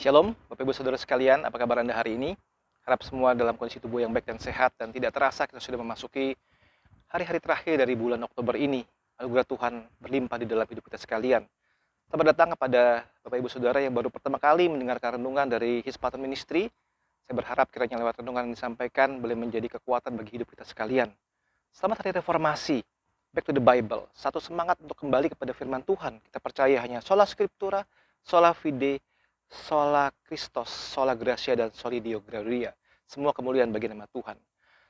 Shalom, Bapak Ibu Saudara sekalian, apa kabar Anda hari ini? Harap semua dalam kondisi tubuh yang baik dan sehat dan tidak terasa kita sudah memasuki hari-hari terakhir dari bulan Oktober ini. Anugerah Tuhan berlimpah di dalam hidup kita sekalian. Selamat datang kepada Bapak Ibu Saudara yang baru pertama kali mendengarkan renungan dari His Pattern Ministry. Saya berharap kiranya lewat renungan yang disampaikan boleh menjadi kekuatan bagi hidup kita sekalian. Selamat Hari Reformasi, Back to the Bible. Satu semangat untuk kembali kepada firman Tuhan. Kita percaya hanya sola scriptura, sola fide, sola Christos, sola gratia, dan soli Deo Gloria. Semua kemuliaan bagi nama Tuhan.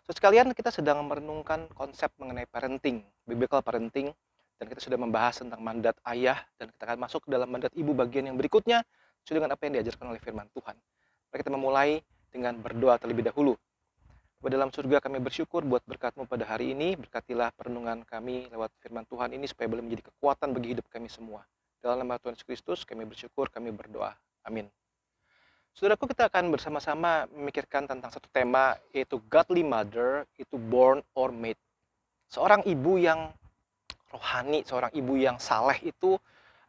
So, sekalian kita sedang merenungkan konsep mengenai parenting, biblical parenting, dan kita sudah membahas tentang mandat ayah, dan kita akan masuk ke dalam mandat ibu bagian yang berikutnya, sesuai dengan apa yang diajarkan oleh firman Tuhan. Mari kita memulai dengan berdoa terlebih dahulu. Bapa dalam surga, kami bersyukur buat berkat-Mu pada hari ini. Berkatilah perenungan kami lewat firman Tuhan ini supaya boleh menjadi kekuatan bagi hidup kami semua. Dalam nama Tuhan Yesus Kristus, kami bersyukur, kami berdoa. Amin. Saudaraku, kita akan bersama-sama memikirkan tentang satu tema, yaitu godly mother, itu born or made. Seorang ibu yang rohani, seorang ibu yang saleh itu,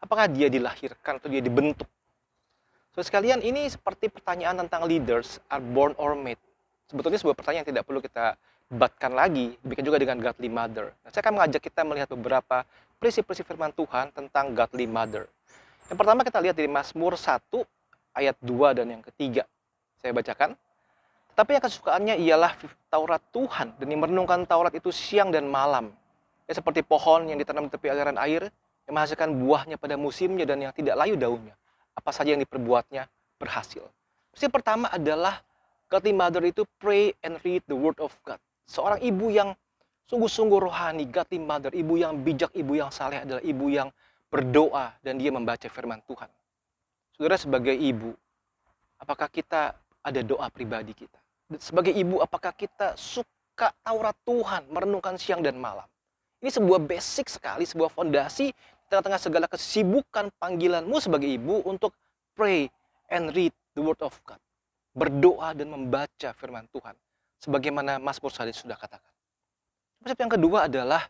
apakah dia dilahirkan atau dia dibentuk? So, sekalian, ini seperti pertanyaan tentang leaders are born or made. Sebetulnya sebuah pertanyaan yang tidak perlu kita debatkan lagi, demikian juga dengan godly mother. Nah, saya akan mengajak kita melihat beberapa prinsip-prinsip firman Tuhan tentang godly mother. Yang pertama kita lihat dari Mazmur 1 ayat 2 dan yang ketiga. Saya bacakan. Tetapi yang kesukaannya ialah Taurat Tuhan, dan yang merenungkan Taurat itu siang dan malam. Ya, seperti pohon yang ditanam di tepi aliran air, yang menghasilkan buahnya pada musimnya dan yang tidak layu daunnya. Apa saja yang diperbuatnya berhasil. Prinsip pertama adalah godly mother itu pray and read the word of God. Seorang ibu yang sungguh-sungguh rohani, godly mother, ibu yang bijak, ibu yang saleh adalah ibu yang berdoa dan dia membaca firman Tuhan. Saudara, sebagai ibu, apakah kita ada doa pribadi kita? Sebagai ibu, apakah kita suka Taurat Tuhan, merenungkan siang dan malam? Ini sebuah basic sekali, sebuah fondasi di tengah-tengah segala kesibukan panggilanmu sebagai ibu untuk pray and read the word of God. Berdoa dan membaca firman Tuhan. Sebagaimana Mazmur tadi sudah katakan. Prinsip yang kedua adalah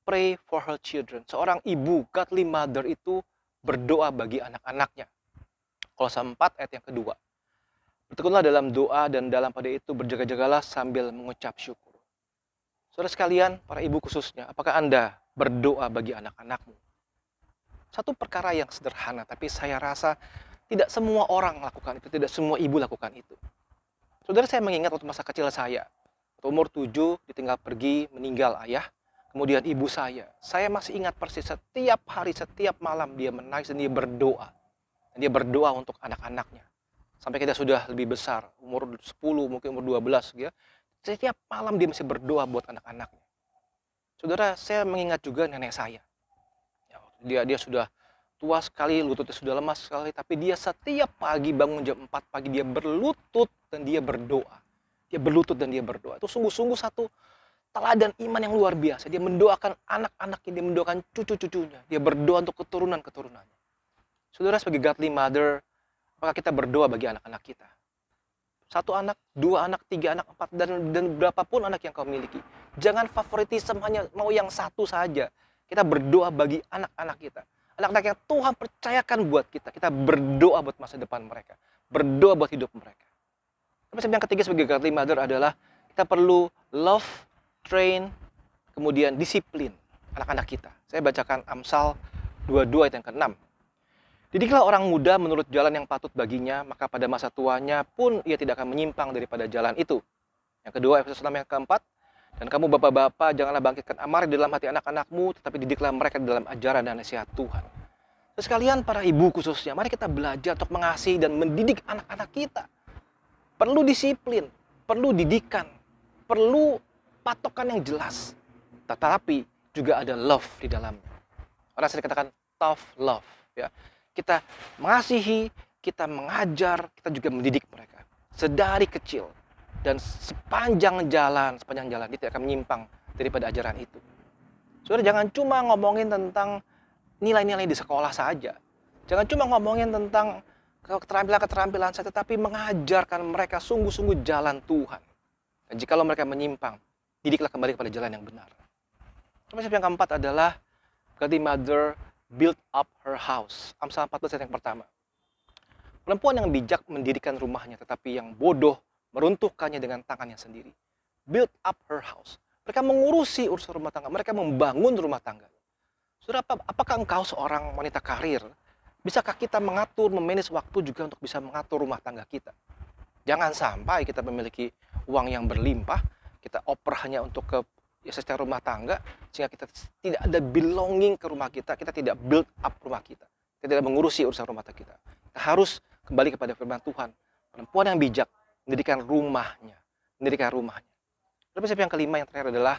pray for her children. Seorang ibu, godly mother itu berdoa bagi anak-anaknya. Kolose 4 ayat yang kedua. Bertekunlah dalam doa dan dalam pada itu berjaga-jagalah sambil mengucap syukur. Saudara sekalian, para ibu khususnya, apakah Anda berdoa bagi anak-anakmu? Satu perkara yang sederhana, tapi saya rasa tidak semua orang lakukan itu, tidak semua ibu lakukan itu. Saudara, saya mengingat waktu masa kecil saya, waktu umur 7 ditinggal pergi, meninggal ayah. Kemudian ibu saya masih ingat persis setiap hari, setiap malam dia menangis dan dia berdoa. Dan dia berdoa untuk anak-anaknya. Sampai kita sudah lebih besar, umur 10, mungkin umur 12. Ya. Setiap malam dia masih berdoa buat anak-anaknya. Saudara, saya mengingat juga nenek saya. Ya, dia sudah tua sekali, lututnya sudah lemas sekali. Tapi dia setiap pagi bangun jam 4 pagi, dia berlutut dan dia berdoa. Dia berlutut dan dia berdoa. Itu sungguh-sungguh satu teladan iman yang luar biasa. Dia mendoakan anak-anaknya, dia mendoakan cucu-cucunya. Dia berdoa untuk keturunan-keturunannya. Saudara, sebagai godly mother, apakah kita berdoa bagi anak-anak kita? 1 anak, 2 anak, 3 anak, 4, dan berapapun anak yang kau miliki. Jangan favoritisme hanya mau yang satu saja. Kita berdoa bagi anak-anak kita. Anak-anak yang Tuhan percayakan buat kita. Kita berdoa buat masa depan mereka. Berdoa buat hidup mereka. Prinsip yang ketiga sebagai godly mother adalah kita perlu love, train, kemudian disiplin anak-anak kita. Saya bacakan Amsal 22 ayat yang ke-6. Didiklah orang muda menurut jalan yang patut baginya, maka pada masa tuanya pun ia tidak akan menyimpang daripada jalan itu. Yang kedua, Efesus 6 yang keempat. Dan kamu bapak-bapak janganlah bangkitkan amarah di dalam hati anak-anakmu, tetapi didiklah mereka di dalam ajaran dan nasihat Tuhan. Terus sekalian para ibu khususnya, mari kita belajar untuk mengasihi dan mendidik anak-anak kita. Perlu disiplin, perlu didikan, perlu patokan yang jelas. Tetapi juga ada love di dalamnya. Orang sering katakan tough love. Ya. Kita mengasihi, kita mengajar, kita juga mendidik mereka. Sedari kecil. Dan sepanjang jalan dia tidak akan menyimpang daripada ajaran itu. Saudara, jangan cuma ngomongin tentang nilai-nilai di sekolah saja. Jangan cuma ngomongin tentang keterampilan-keterampilan saja, tetapi mengajarkan mereka sungguh-sungguh jalan Tuhan. Dan jikalau mereka menyimpang, didiklah kembali kepada jalan yang benar. Prinsip yang keempat adalah godly mother build up her house. Amsal 14 ayat yang pertama. Perempuan yang bijak mendirikan rumahnya, tetapi yang bodoh meruntuhkannya dengan tangannya sendiri. Build up her house. Mereka mengurusi urusan rumah tangga, mereka membangun rumah tangga. Saudara, apakah engkau seorang wanita karir? Bisakah kita mengatur, memanage waktu juga untuk bisa mengatur rumah tangga kita? Jangan sampai kita memiliki uang yang berlimpah, kita oper hanya untuk ke secara rumah tangga, sehingga kita tidak ada belonging ke rumah kita, kita tidak build up rumah kita, kita tidak mengurusi urusan rumah tangga kita. Kita harus kembali kepada firman Tuhan. Perempuan yang bijak mendirikan rumahnya, Lalu prinsip yang kelima yang terakhir adalah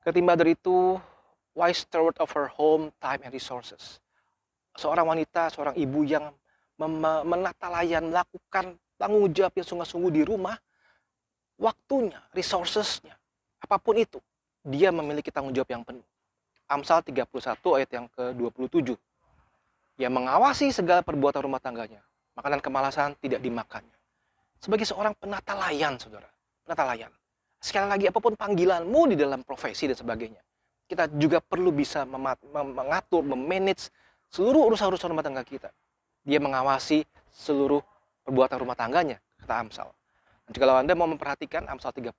ketika mother itu wise steward of her home, time, and resources. Seorang wanita, seorang ibu yang menata layan, melakukan tanggung jawab yang sungguh-sungguh di rumah, waktunya, resourcesnya, apapun itu, dia memiliki tanggung jawab yang penuh. Amsal 31 ayat yang ke-27. Ia mengawasi segala perbuatan rumah tangganya, makanan kemalasan tidak dimakannya. Sebagai seorang penata layan, saudara, penata layan. Sekali lagi, apapun panggilanmu di dalam profesi dan sebagainya, kita juga perlu bisa mengatur, memanage seluruh urusan-urusan rumah tangga kita. Dia mengawasi seluruh perbuatan rumah tangganya, kata Amsal. Dan jika Anda mau memperhatikan Amsal 31,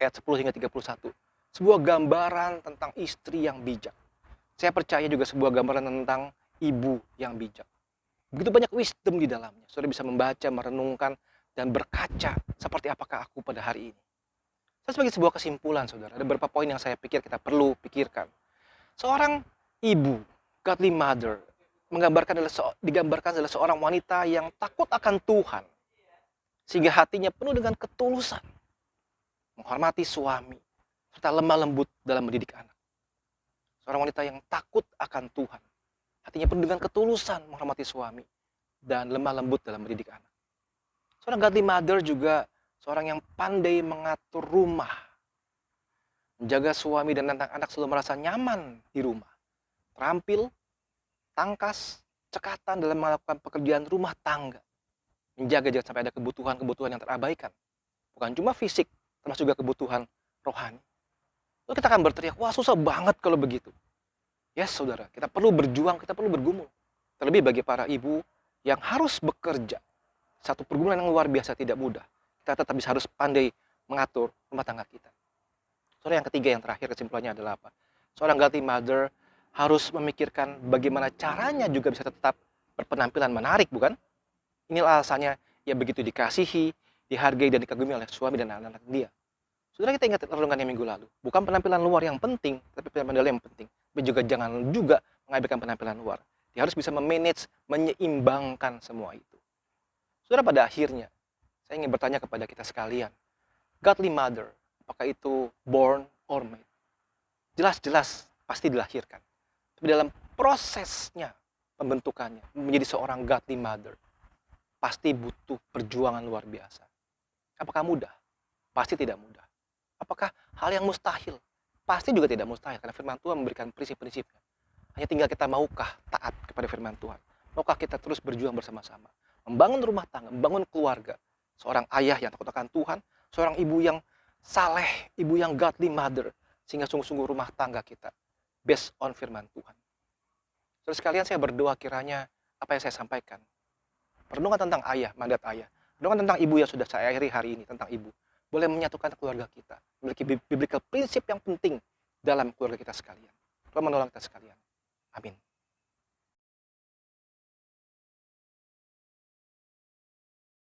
ayat 10 hingga 31, sebuah gambaran tentang istri yang bijak. Saya percaya juga sebuah gambaran tentang ibu yang bijak. Begitu banyak wisdom di dalamnya. Saudara bisa membaca, merenungkan, dan berkaca seperti apakah aku pada hari ini. Sebagai sebuah kesimpulan, saudara, ada beberapa poin yang saya pikir kita perlu pikirkan. Seorang ibu, godly mother, digambarkan adalah seorang wanita yang takut akan Tuhan, sehingga hatinya penuh dengan ketulusan, menghormati suami, serta lemah lembut dalam mendidik anak. Seorang wanita yang takut akan Tuhan, hatinya penuh dengan ketulusan, menghormati suami, dan lemah lembut dalam mendidik anak. Seorang godly mother juga seorang yang pandai mengatur rumah, menjaga suami dan anak-anak selalu merasa nyaman di rumah, terampil, tangkas, cekatan dalam melakukan pekerjaan rumah tangga, menjaga jangan sampai ada kebutuhan-kebutuhan yang terabaikan, bukan cuma fisik, termasuk juga kebutuhan rohani. Lalu kita akan berteriak, wah susah banget kalau begitu. Yes, saudara, kita perlu berjuang, kita perlu bergumul. Terlebih bagi para ibu yang harus bekerja, satu pergumulan yang luar biasa tidak mudah. Kita tetap harus pandai mengatur rumah tangga kita. Soalnya yang ketiga, yang terakhir kesimpulannya adalah apa? Seorang godly mother harus memikirkan bagaimana caranya juga bisa tetap berpenampilan menarik, bukan? Inilah alasannya ia begitu dikasihi, dihargai, dan dikagumi oleh suami dan anak-anak dia. Saudara, kita ingat renungan yang minggu lalu. Bukan penampilan luar yang penting, tapi penampilan dalam yang penting. Tapi juga jangan juga mengabaikan penampilan luar. Dia harus bisa memanage, menyeimbangkan semua itu. Saudara, pada akhirnya, saya ingin bertanya kepada kita sekalian. Godly mother, apakah itu born or made? Jelas-jelas pasti dilahirkan. Tapi dalam prosesnya, pembentukannya, menjadi seorang godly mother, pasti butuh perjuangan luar biasa. Apakah mudah? Pasti tidak mudah. Apakah hal yang mustahil? Pasti juga tidak mustahil, karena firman Tuhan memberikan prinsip-prinsipnya. Hanya tinggal kita maukah taat kepada firman Tuhan. Maukah kita terus berjuang bersama-sama. Membangun rumah tangga, membangun keluarga. Seorang ayah yang takut akan Tuhan, seorang ibu yang saleh, ibu yang godly mother, sehingga sungguh-sungguh rumah tangga kita based on firman Tuhan. Terus sekalian, saya berdoa kiranya apa yang saya sampaikan, renungan tentang ayah, mandat ayah, renungan tentang ibu yang sudah saya akhiri hari ini, tentang ibu, boleh menyatukan keluarga kita, memiliki biblical prinsip yang penting dalam keluarga kita sekalian. Tuhan menolong kita sekalian. Amin.